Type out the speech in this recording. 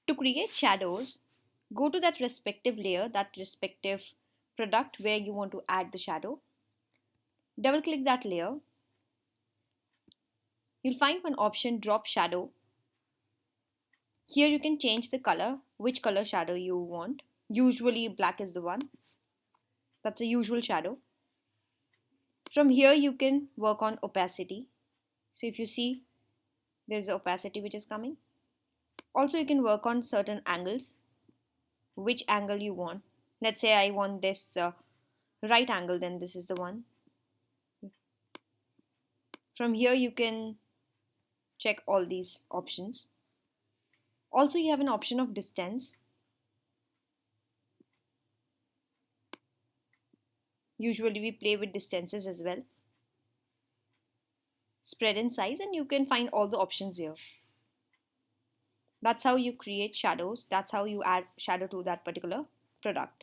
To create shadows, go to that respective layer, that respective product where you want to add the shadow. Double click that layer. You'll find one option, drop shadow. Here you can change the color, which color shadow you want. Usually black is the one. That's a usual shadow. From here you can work on opacity. So if you see, there's opacity which is coming. Also you can work on certain angles, which angle you want. Let's say I want this right angle, then this is the one. From here you can check all these options. Also you have an option of distance. Usually we play with distances as well. Spread in size, and you can find all the options here. That's how you create shadows. That's how you add shadow to that particular product.